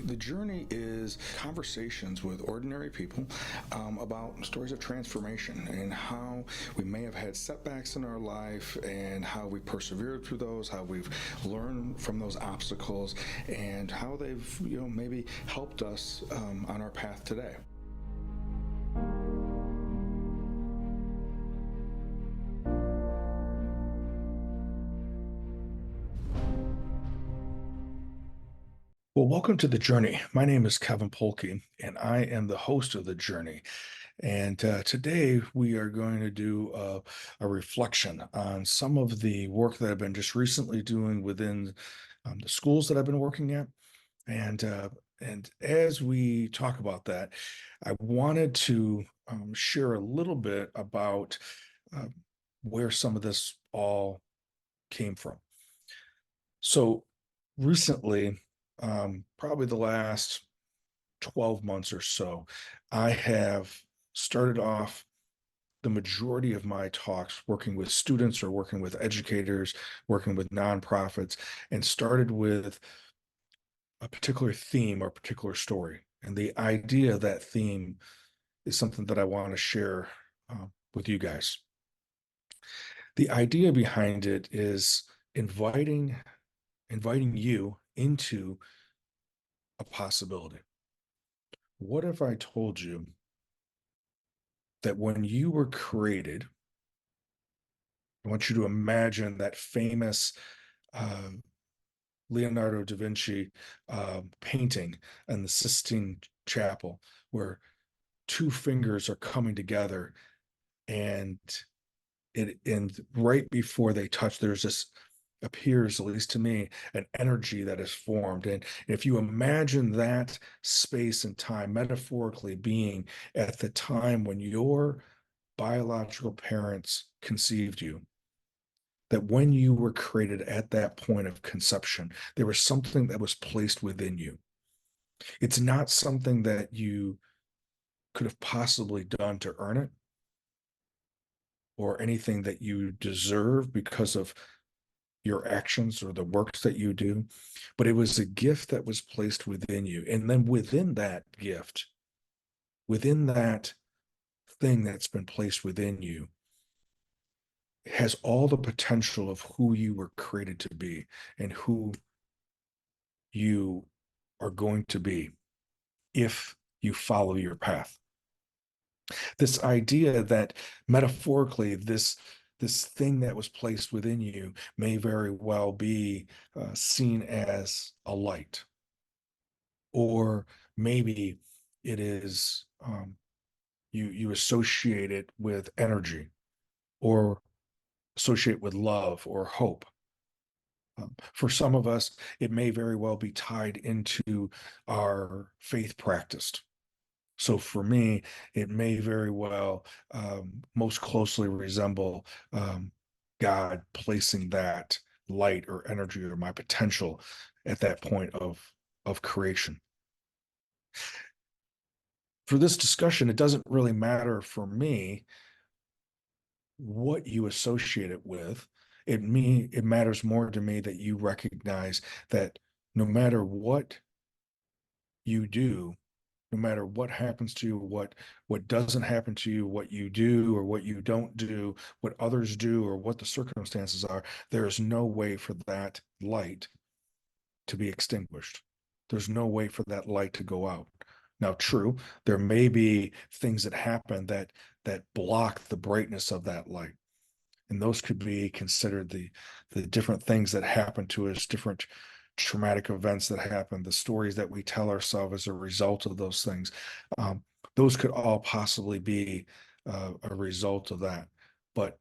The journey is conversations with ordinary people about stories of transformation and how we may have had setbacks in our life and how we persevered through those, how we've learned from those obstacles, and how they've maybe helped us on our path today. Well, welcome to The Journey. My name is Kevin Polky, and I am the host of The Journey. And today we are going to do a reflection on some of the work that I've been just recently doing within the schools that I've been working at. And uh, and as we talk about that, I wanted to share a little bit about uh, where some of this all came from. So recently, probably the last 12 months or so, I have started off the majority of my talks working with students or working with educators, working with nonprofits, and started with a particular theme or particular story. And the idea of that theme is something that I want to share with you guys. The idea behind it is inviting you into a possibility. What if I told you that when you were created, I want you to imagine that famous uh, Leonardo da Vinci painting in the Sistine Chapel, where two fingers are coming together, and right before they touch, there's this appears, at least to me, an energy that is formed. And if you imagine that space and time metaphorically being at the time when your biological parents conceived you, that when you were created at that point of conception, there was something that was placed within you. It's not something that you could have possibly done to earn it or anything that you deserve because of your actions or the works that you do, but it was a gift that was placed within you. And then within that gift, within that thing that's been placed within you, has all the potential of who you were created to be and who you are going to be if you follow your path. This idea that metaphorically, this thing that was placed within you may very well be seen as a light, or maybe it is you associate it with energy, or associate with love or hope. For some of us, it may very well be tied into our faith practice. So for me, it may very well most closely resemble God placing that light or energy or my potential at that point of creation. For this discussion, it doesn't really matter for me what you associate it with. It matters more to me that you recognize that no matter what you do, no matter what happens to you, what doesn't happen to you, what you do or what you don't do, what others do or what the circumstances are, there is no way for that light to be extinguished. There's no way for that light to go out. Now, true, there may be things that happen that block the brightness of that light. And those could be considered the different things that happen to us, different traumatic events that happen, the stories that we tell ourselves as a result of those things. Um, those could all possibly be a result of that. But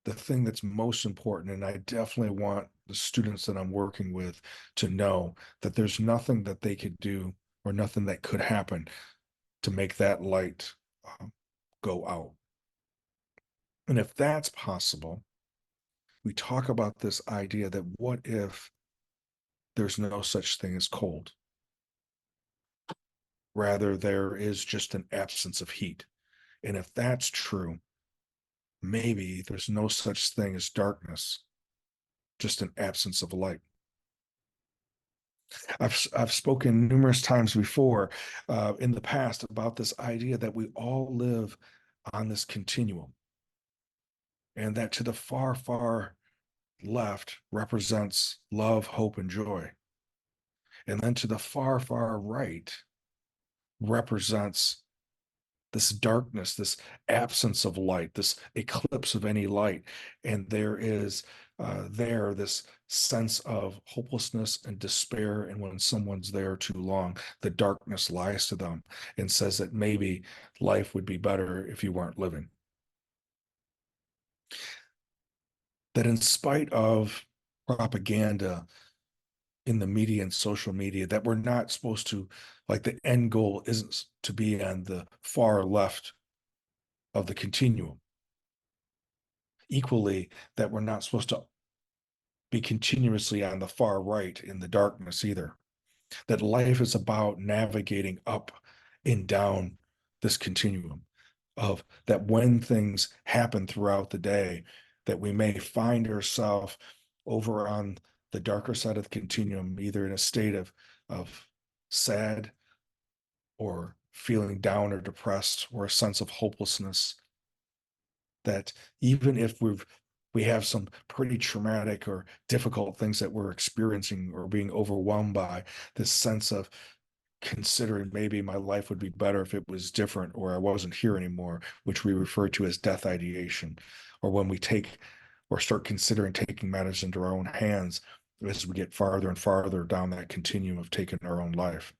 the thing that's most important, and I definitely want the students that I'm working with to know that there's nothing that they could do or nothing that could happen to make that light go out. And if that's possible, we talk about this idea that what if there's no such thing as cold? Rather, there is just an absence of heat. And if that's true, maybe there's no such thing as darkness, just an absence of light. I've spoken numerous times before in the past about this idea that we all live on this continuum, and that to the far, far left represents love, hope, and joy. And then to the far, far right represents this darkness, this absence of light, this eclipse of any light. And there is this sense of hopelessness and despair. And when someone's there too long, the darkness lies to them and says that maybe life would be better if you weren't living. That in spite of propaganda in the media and social media, that we're not supposed to, like, the end goal isn't to be on the far left of the continuum. Equally, that we're not supposed to be continuously on the far right in the darkness either. That life is about navigating up and down this continuum of that when things happen throughout the day, that we may find ourselves over on the darker side of the continuum, either in a state of sad or feeling down or depressed or a sense of hopelessness. That even if we have some pretty traumatic or difficult things that we're experiencing or being overwhelmed by, this sense of considering maybe my life would be better if it was different or I wasn't here anymore, which we refer to as death ideation, or when we take or start considering taking matters into our own hands as we get farther and farther down that continuum of taking our own life.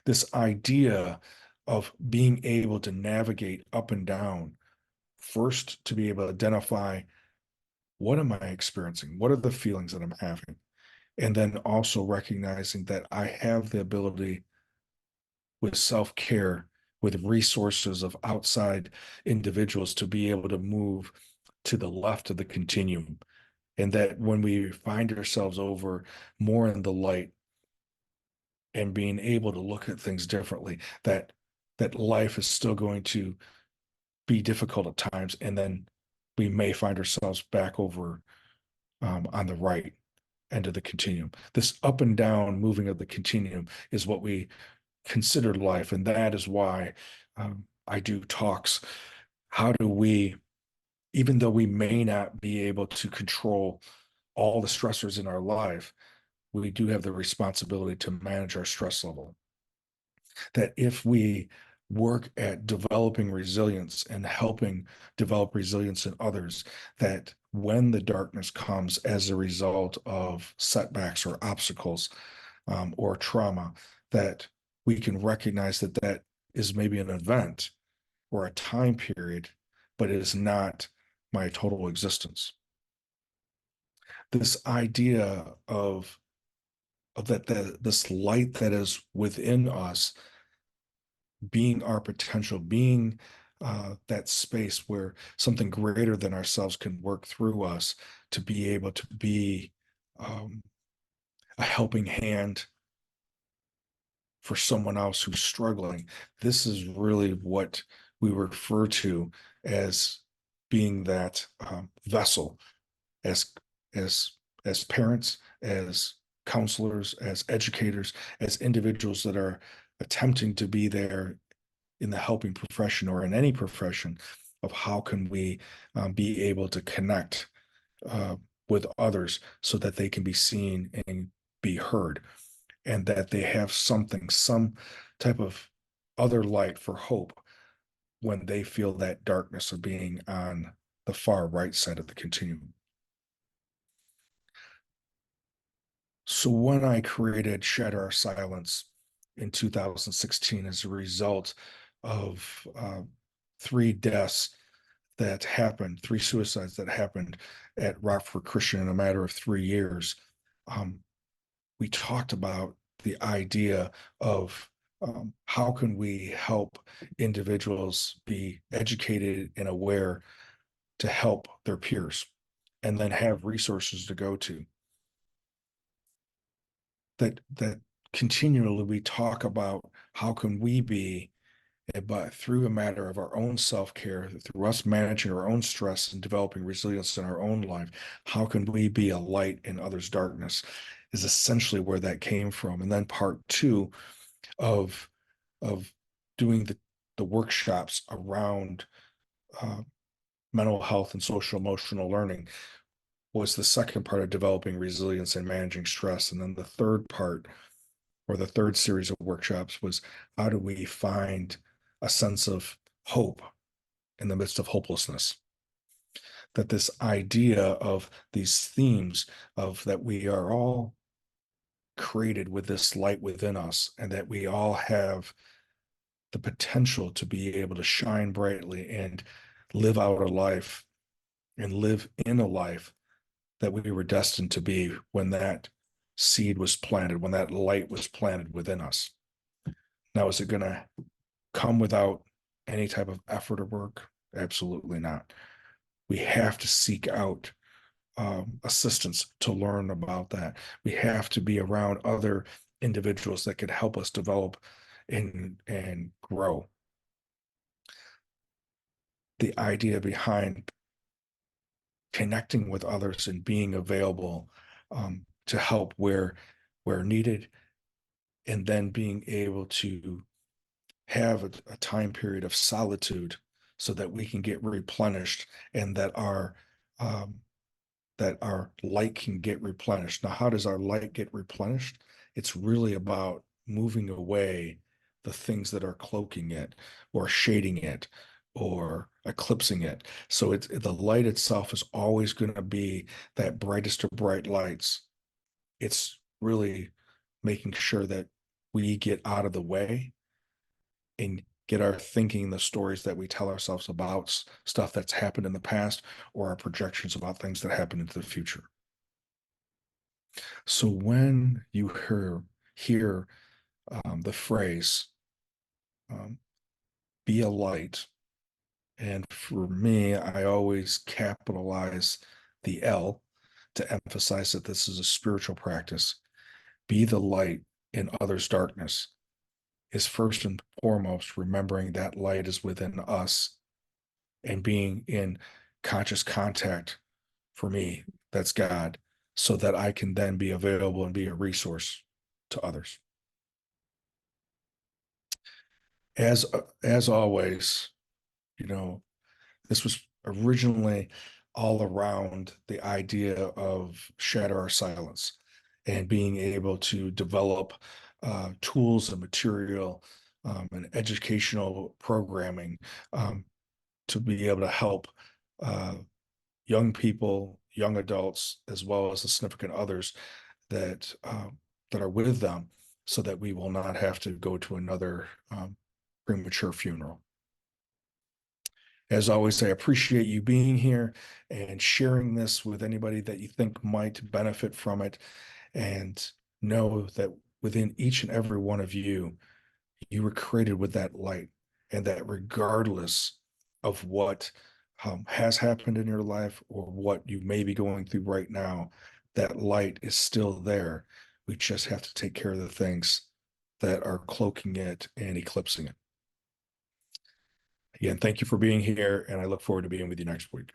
This idea of being able to navigate up and down, first to be able to identify what am I experiencing? What are the feelings that I'm having? And then also recognizing that I have the ability with self-care, with resources of outside individuals to be able to move to the left of the continuum. And that when we find ourselves over more in the light and being able to look at things differently, that life is still going to be difficult at times. And then we may find ourselves back over on the right end of the continuum. This up and down moving of the continuum is what we consider life. And that is why I do talks. How do we, even though we may not be able to control all the stressors in our life, we do have the responsibility to manage our stress level. That if we work at developing resilience and helping develop resilience in others, that when the darkness comes as a result of setbacks or obstacles or trauma, that we can recognize that that is maybe an event or a time period, but it is not my total existence. This idea of this light that is within us being our potential, being that space where something greater than ourselves can work through us to be able to be um, a helping hand for someone else who's struggling. This is really what we refer to as being that vessel, as as as parents, as counselors, as educators, as individuals that are attempting to be there in the helping profession or in any profession of how can we be able to connect uh, with others so that they can be seen and be heard and that they have something, some type of other light for hope when they feel that darkness of being on the far right side of the continuum. So when I created Shatter Our Silence in 2016 as a result of three deaths that happened, three suicides that happened at Rockford Christian in a matter of 3 years, we talked about the idea of how can we help individuals be educated and aware to help their peers and then have resources to go to. That continually we talk about how can we be But through a matter of our own self-care, through us managing our own stress and developing resilience in our own life, how can we be a light in others' darkness is essentially where that came from. And then part two of of doing the workshops around uh, mental health and social emotional learning was the second part of developing resilience and managing stress. And then the third part, or the third series of workshops, was how do we find a sense of hope in the midst of hopelessness? That this idea of these themes of that we are all created with this light within us, and that we all have the potential to be able to shine brightly and live out a life and live in a life that we were destined to be when that seed was planted, when that light was planted within us. Now, is it going to come without any type of effort or work? Absolutely not. We have to seek out assistance to learn about that. We have to be around other individuals that could help us develop and grow. The idea behind connecting with others and being available to help where needed, and then being able to have a time period of solitude so that we can get replenished and um, that our light can get replenished. Now, how does our light get replenished? It's really about moving away the things that are cloaking it or shading it or eclipsing it. So it's the light itself is always going to be that brightest of bright lights. It's really making sure that we get out of the way and get our thinking, the stories that we tell ourselves about stuff that's happened in the past, or our projections about things that happen into the future. So when you hear the phrase um, "be a light," and for me, I always capitalize the L to emphasize that this is a spiritual practice. Be the light in others' darkness is first and foremost remembering that light is within us and being in conscious contact for me, that's God, so that I can then be available and be a resource to others. As as always, you know, this was originally all around the idea of shatter our silence and being able to develop tools and material and educational programming to be able to help uh, young people, young adults, as well as the significant others that are with them, so that we will not have to go to another premature funeral. As always, I appreciate you being here and sharing this with anybody that you think might benefit from it. And know that within each and every one of you, you were created with that light, and that regardless of what has happened in your life or what you may be going through right now, that light is still there. We just have to take care of the things that are cloaking it and eclipsing it. Again, thank you for being here, and I look forward to being with you next week.